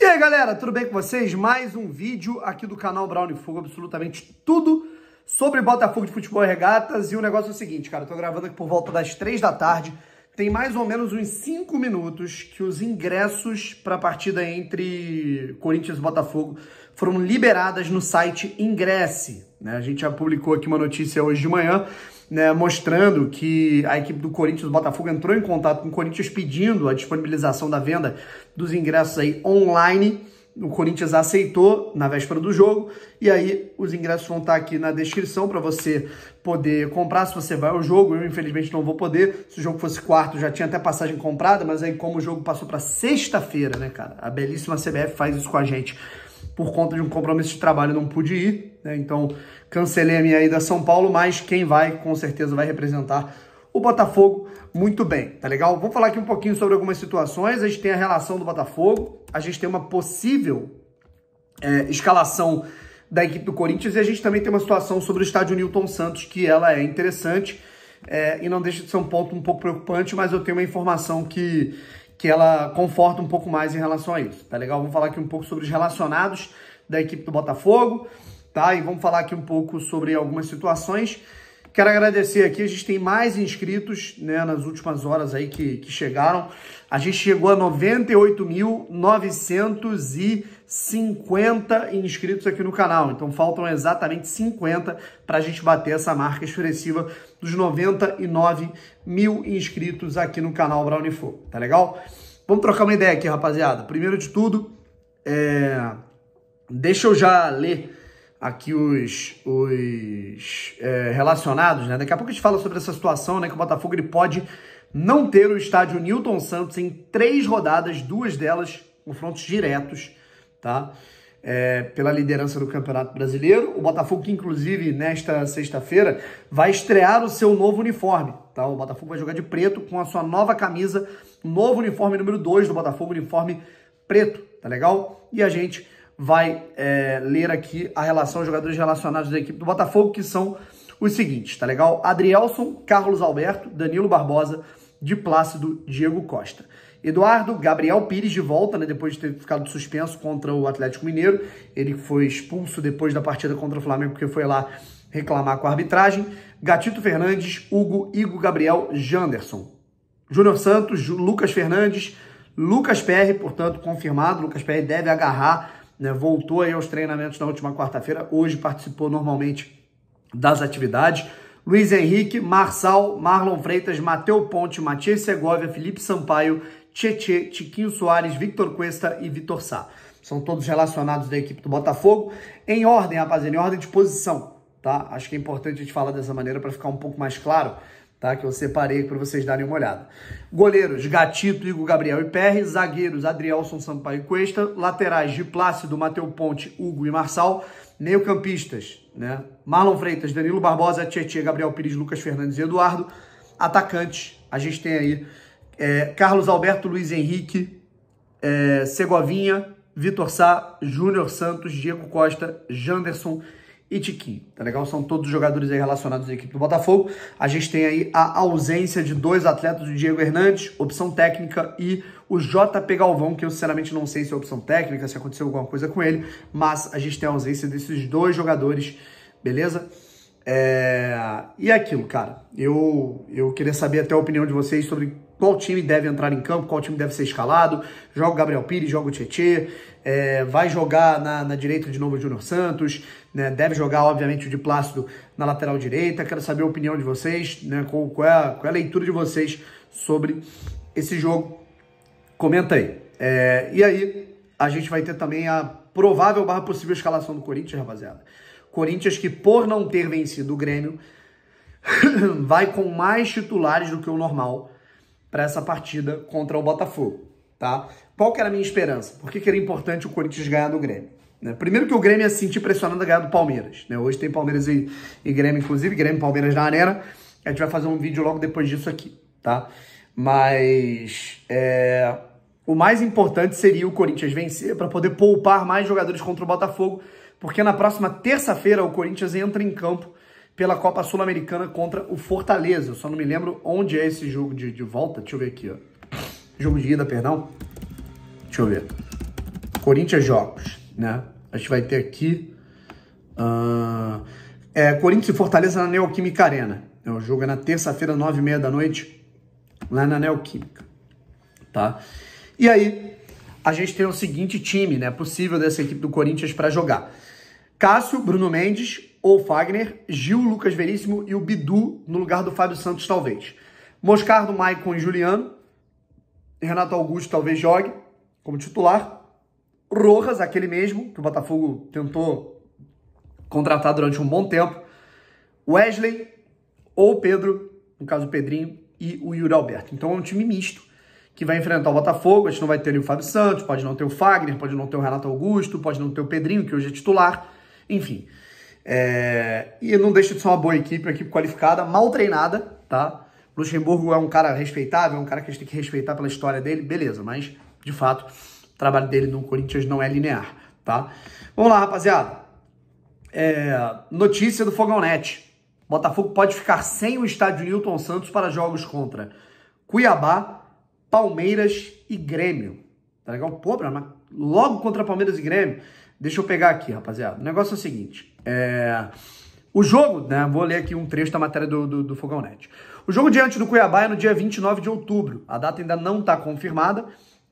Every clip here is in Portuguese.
E aí, galera, tudo bem com vocês? Mais um vídeo aqui do canal Brown Fogo, absolutamente tudo sobre Botafogo de Futebol e Regatas. E o negócio é o seguinte, cara, eu tô gravando aqui por volta das 3 da tarde. Tem mais ou menos uns 5 minutos que os ingressos para a partida entre Corinthians e Botafogo foram liberadas no site Ingresse, né? A gente já publicou aqui uma notícia hoje de manhã, né, mostrando que a equipe do Corinthians do Botafogo entrou em contato com o Corinthians pedindo a disponibilização da venda dos ingressos aí online. O Corinthians aceitou na véspera do jogo, e aí os ingressos vão estar aqui na descrição para você poder comprar se você vai ao jogo. Eu, infelizmente, não vou poder. Se o jogo fosse quarto, já tinha até passagem comprada, mas aí como o jogo passou para sexta-feira, né, cara? A belíssima CBF faz isso com a gente. Por conta de um compromisso de trabalho, não pude ir, né? Então cancelei a minha ida a São Paulo, mas quem vai, com certeza, vai representar o Botafogo muito bem, tá legal? Vamos falar aqui um pouquinho sobre algumas situações. A gente tem a relação do Botafogo, a gente tem uma possível escalação da equipe do Corinthians, e a gente também tem uma situação sobre o estádio Newton Santos, que ela é interessante e não deixa de ser um ponto um pouco preocupante, mas eu tenho uma informação que ela conforta um pouco mais em relação a isso, tá legal? Vamos falar aqui um pouco sobre os relacionados da equipe do Botafogo, tá? E vamos falar aqui um pouco sobre algumas situações. Quero agradecer aqui, a gente tem mais inscritos, né, nas últimas horas aí que chegaram. A gente chegou a 98.950 inscritos aqui no canal. Então faltam exatamente 50 para a gente bater essa marca expressiva dos 99 mil inscritos aqui no canal Brown Fogo, tá legal? Vamos trocar uma ideia aqui, rapaziada. Primeiro de tudo, deixa eu já ler aqui os relacionados, né? Daqui a pouco a gente fala sobre essa situação, né? Que o Botafogo ele pode não ter o estádio Newton Santos em 3 rodadas, 2 delas confrontos diretos, tá? Pela liderança do Campeonato Brasileiro. O Botafogo, que inclusive nesta sexta-feira vai estrear o seu novo uniforme, tá? O Botafogo vai jogar de preto com a sua nova camisa, novo uniforme número 2 do Botafogo, uniforme preto, tá legal? E a gente vai ler aqui a relação, os jogadores relacionados da equipe do Botafogo, que são os seguintes, tá legal? Adrielson, Carlos Alberto, Danilo Barbosa, Di Plácido, Diego Costa. Eduardo, Gabriel Pires de volta, né, depois de ter ficado suspenso contra o Atlético Mineiro. Ele foi expulso depois da partida contra o Flamengo, porque foi lá reclamar com a arbitragem. Gatito Fernandes, Hugo, Igor Gabriel, Janderson. Júnior Santos, Lucas Fernandes, Lucas Perry, portanto, confirmado. Lucas Perry deve agarrar, né, voltou aí aos treinamentos na última quarta-feira, hoje participou normalmente das atividades. Luiz Henrique, Marçal, Marlon Freitas, Mateu Ponte, Matias Segovia, Felipe Sampaio, Tietê, Tiquinho Soares, Victor Cuesta e Vitor Sá. São todos relacionados da equipe do Botafogo. Em ordem, rapaziada, em ordem de posição, tá? Acho que é importante a gente falar dessa maneira para ficar um pouco mais claro, tá? Que eu separei para vocês darem uma olhada. Goleiros, Gatito, Igor Gabriel e Perry. Zagueiros, Adrielson, Sampaio e Cuesta. Laterais, Di Plácido, Mateu Ponte, Hugo e Marçal. Meio-campistas, né? Marlon Freitas, Danilo Barbosa, Tietê, Gabriel Pires, Lucas Fernandes e Eduardo. Atacantes, a gente tem aí Carlos Alberto, Luiz Henrique, Segovinha, Vitor Sá, Júnior Santos, Diego Costa, Janderson e Tiquinho, tá legal? São todos os jogadores aí relacionados à equipe do Botafogo. A gente tem aí a ausência de 2 atletas, o Diego Hernandes, opção técnica, e o JP Galvão, que eu sinceramente não sei se é opção técnica, se aconteceu alguma coisa com ele, mas a gente tem a ausência desses 2 jogadores, beleza? E aquilo, cara, eu queria saber até a opinião de vocês sobre qual time deve entrar em campo, qual time deve ser escalado. Joga o Gabriel Pires, joga o Tietê, vai jogar na direita de novo o Júnior Santos, né? Deve jogar, obviamente, o Di Plácido na lateral direita. Quero saber a opinião de vocês, né? Qual é a leitura de vocês sobre esse jogo. Comenta aí. E aí, a gente vai ter também a provável / possível escalação do Corinthians, rapaziada. Corinthians que, por não ter vencido o Grêmio, vai com mais titulares do que o normal para essa partida contra o Botafogo, tá? Qual que era a minha esperança? Por que era importante o Corinthians ganhar do Grêmio? Né? Primeiro que o Grêmio ia se sentir pressionado a ganhar do Palmeiras, né? Hoje tem Palmeiras e Grêmio, inclusive, Grêmio e Palmeiras na Arena. A gente vai fazer um vídeo logo depois disso aqui, tá? Mas o mais importante seria o Corinthians vencer para poder poupar mais jogadores contra o Botafogo, porque na próxima terça-feira o Corinthians entra em campo pela Copa Sul-Americana contra o Fortaleza. Eu só não me lembro onde é esse jogo de volta. Deixa eu ver aqui, ó. Jogo de ida, perdão. Deixa eu ver. Corinthians jogos, né? A gente vai ter aqui Corinthians e Fortaleza na Neoquímica Arena. O jogo é na terça-feira, 9h30 da noite, lá na Neoquímica, tá? E aí, a gente tem o seguinte time, né, possível dessa equipe do Corinthians para jogar. Cássio, Bruno Mendes ou Fagner, Gil, Lucas Veríssimo e o Bidu no lugar do Fábio Santos, talvez. Moscardo, Maicon e Juliano. Renato Augusto talvez jogue como titular. Rojas, aquele mesmo, que o Botafogo tentou contratar durante um bom tempo. Wesley ou Pedro, no caso o Pedrinho, e o Yuri Alberto. Então é um time misto que vai enfrentar o Botafogo. A gente não vai ter o Fábio Santos, pode não ter o Fagner, pode não ter o Renato Augusto, pode não ter o Pedrinho, que hoje é titular. Enfim. E não deixa de ser uma boa equipe, uma equipe qualificada, mal treinada, tá? Luxemburgo é um cara respeitável, é um cara que a gente tem que respeitar pela história dele, beleza, mas, de fato, o trabalho dele no Corinthians não é linear, tá? Vamos lá, rapaziada. Notícia do Fogão Net. Botafogo pode ficar sem o estádio Newton Santos para jogos contra Cuiabá, Palmeiras e Grêmio. Tá legal? Pô, mas logo contra Palmeiras e Grêmio. Deixa eu pegar aqui, rapaziada. O negócio é o seguinte. O jogo, né? Vou ler aqui um trecho da matéria do Fogão Net. O jogo diante do Cuiabá é no dia 29 de outubro. A data ainda não está confirmada,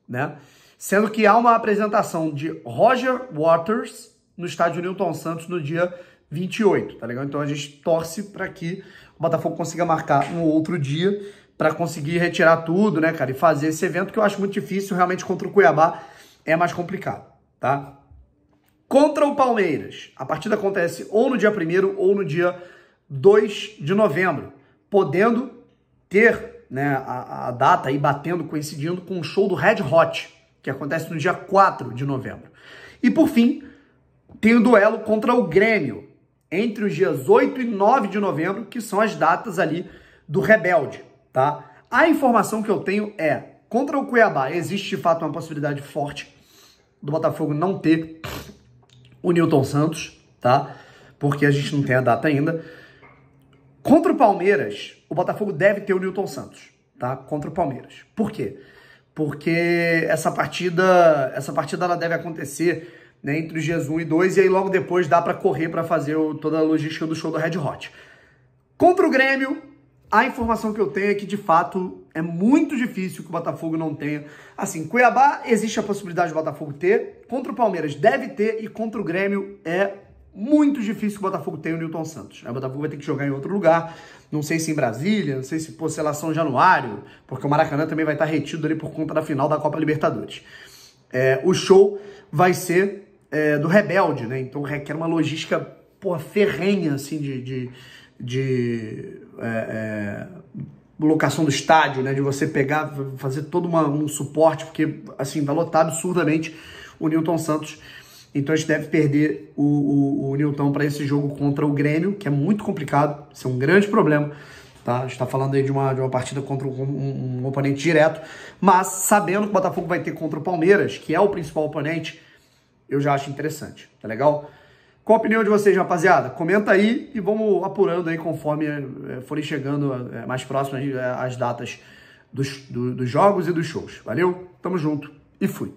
né? Sendo que há uma apresentação de Roger Waters no estádio Newton Santos no dia 28, tá legal? Então a gente torce para que o Botafogo consiga marcar um outro dia para conseguir retirar tudo, né, cara? E fazer esse evento que eu acho muito difícil, realmente contra o Cuiabá é mais complicado, tá? Contra o Palmeiras, a partida acontece ou no dia 1º ou no dia 2 de novembro, podendo ter, né, a data aí batendo, coincidindo com o show do Red Hot, que acontece no dia 4 de novembro. E por fim, tem o duelo contra o Grêmio, entre os dias 8 e 9 de novembro, que são as datas ali do Rebelde, tá? A informação que eu tenho contra o Cuiabá existe de fato uma possibilidade forte do Botafogo não ter o Newton Santos, tá? Porque a gente não tem a data ainda. Contra o Palmeiras, o Botafogo deve ter o Newton Santos, tá? Contra o Palmeiras. Por quê? Porque essa partida ela deve acontecer, né, entre os dias 1 e 2, e aí logo depois dá para correr para fazer toda a logística do show do Red Hot. Contra o Grêmio, a informação que eu tenho é que, de fato, é muito difícil que o Botafogo não tenha. Assim, Cuiabá existe a possibilidade do Botafogo ter, contra o Palmeiras deve ter, e contra o Grêmio é muito difícil que o Botafogo tenha o Newton Santos. O Botafogo vai ter que jogar em outro lugar, não sei se em Brasília, não sei se, sei lá, São Januário, porque o Maracanã também vai estar retido ali por conta da final da Copa Libertadores. O show vai ser do Rebelde, né? Então requer uma logística, ferrenha, assim, de locação do estádio, né? De você pegar, fazer todo um suporte, porque, assim, vai lotar absurdamente o Newton Santos. Então a gente deve perder o Newton para esse jogo contra o Grêmio, que é muito complicado, isso é um grande problema, tá? A gente está falando aí de uma partida contra um oponente direto, mas sabendo que o Botafogo vai ter contra o Palmeiras, que é o principal oponente, eu já acho interessante, tá legal? Qual a opinião de vocês, rapaziada? Comenta aí e vamos apurando aí conforme forem chegando mais próximas as datas dos jogos e dos shows. Valeu? Tamo junto e fui.